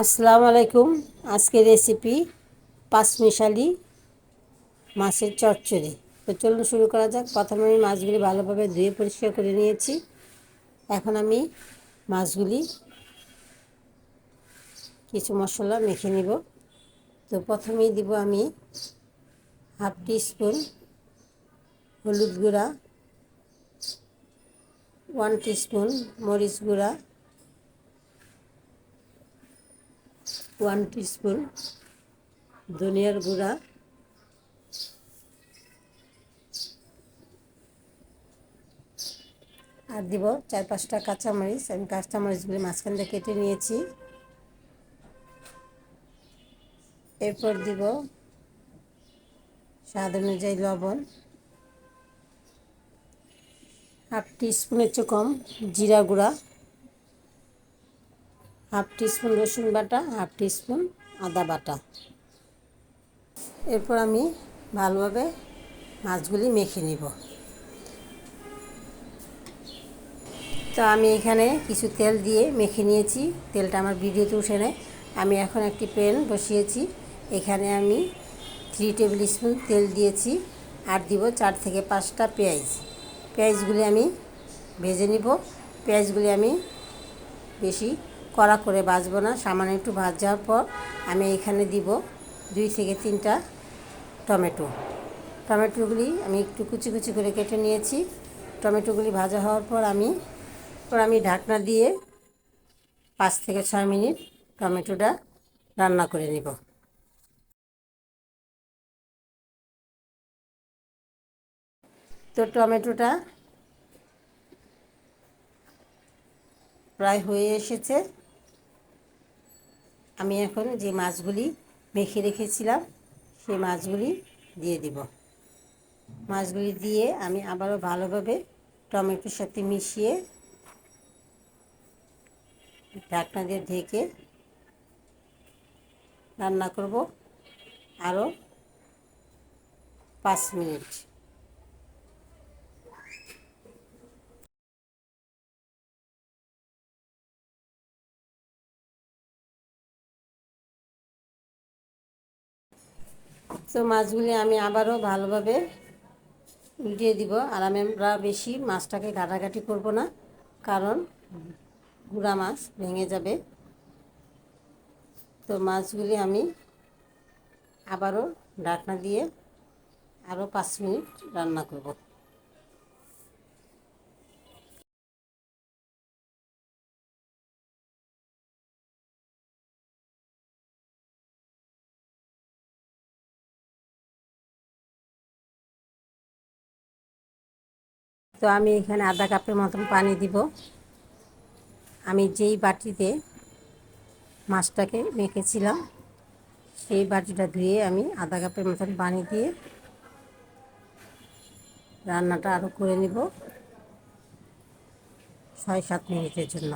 আসসালামু আলাইকুম। আজকের রেসিপি পাঁচমিশালি মাছের চচ্চড়ি। তো চলুন শুরু করা যাক। প্রথমে আমি মাছগুলি ভালোভাবে ধুয়ে পরিষ্কার করে নিয়েছি। এখন আমি মাছগুলি কিছু মশলা মেখে নিব। তো প্রথমেই দিব আমি হাফ টিস্পুন হলুদ গুঁড়া, 1 টিস্পুন মরিচ গুঁড়া, 1 টিস্পুন ধনিয়ার গুঁড়া, আর দিব 4-5টা কাঁচামরিচ। আমি কাঁচামরিচগুলি মাঝখান দিয়ে কেটে নিয়েছি। এরপর দিব স্বাদ অনুযায়ী লবণ, হাফ টিস্পুনের চেয়ে কম জিরা গুঁড়া, হাফ টিস্পুন রসুন বাটা, হাফ টিস্পুন আদা বাটা। এরপর আমি ভালোভাবে মাছগুলি মেখে নিব। তো আমি এখানে কিছু তেল দিয়ে মেখে নিয়েছি। তেলটা আমার ভিডিওতে উঠে নেয়। আমি এখন একটি প্যান বসিয়েছি। এখানে আমি 3 টেবিল স্পুন তেল দিয়েছি। আর দিব 4 থেকে 5টা পেঁয়াজ। পেঁয়াজগুলি আমি ভেজে নিব। পেঁয়াজগুলি আমি বেশি কড়া করে ভাজবো না, সামান্য একটু ভাজার পর আমি এখানে দিব 2 থেকে 3টা টমেটো। টমেটোগুলি আমি একটু কুচি কুচি করে কেটে নিয়েছি। টমেটোগুলি ভাজা হওয়ার পর আমি ঢাকনা দিয়ে 5 থেকে 6 মিনিট টমেটোটা রান্না করে নিব। তো টমেটোটা প্রায় হয়ে এসেছে। আমি এখন যে মাছগুলি মেখে রেখেছিলাম সেই মাছগুলি দিয়ে দিব। মাছগুলি দিয়ে আমি আবারও ভালোভাবে টমেটোর সাথে মিশিয়ে ঢাকনা দিয়ে ঢেকে রান্না করব আরও 5 মিনিট। তো মাছগুলি আমি আবারও ভালোভাবে উল্টিয়ে দিব। আর আমরা বেশি মাছটাকে ঘাটাঘাটি করব না, কারণ গুঁড়া মাছ ভেঙে যাবে। তো মাছগুলি আমি আবারও ঢাকনা দিয়ে আরও 5 মিনিট রান্না করব। তো আমি এখানে আধা কাপের মতন পানি দিব। আমি যেই বাটিতে মাছটাকে মেখেছিলাম সেই বাটিটা ধুয়ে আমি আধা কাপের মতন পানি দিয়ে রান্নাটা আরও করে নিব 6-7 মিনিটের জন্য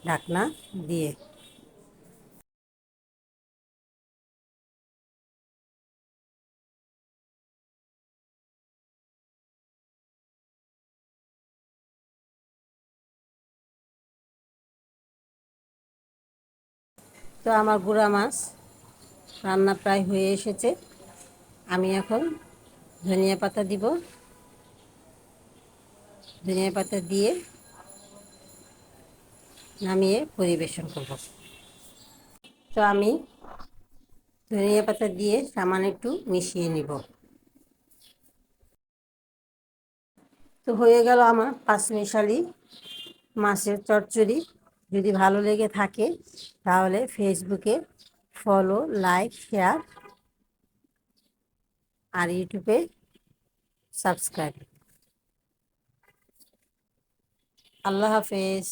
ঢাকনা দিয়ে। তো আমার গুঁড়া মাছ রান্না প্রায় হয়ে এসেছে। আমি এখন ধনিয়া পাতা দিব। ধনিয়া পাতা দিয়ে নামিয়ে পরিবেশন করব। তো আমি ধনিয়া পাতা দিয়ে সামান্য একটু মিশিয়ে নিব। তো হয়ে গেল আমার পাঁচমিশালি মাছের চচ্চড়ি। যদি ভালো লেগে থাকে তাহলে ফেসবুকে ফলো, লাইক, শেয়ার আর ইউটিউবে সাবস্ক্রাইব। আল্লাহ হাফেজ।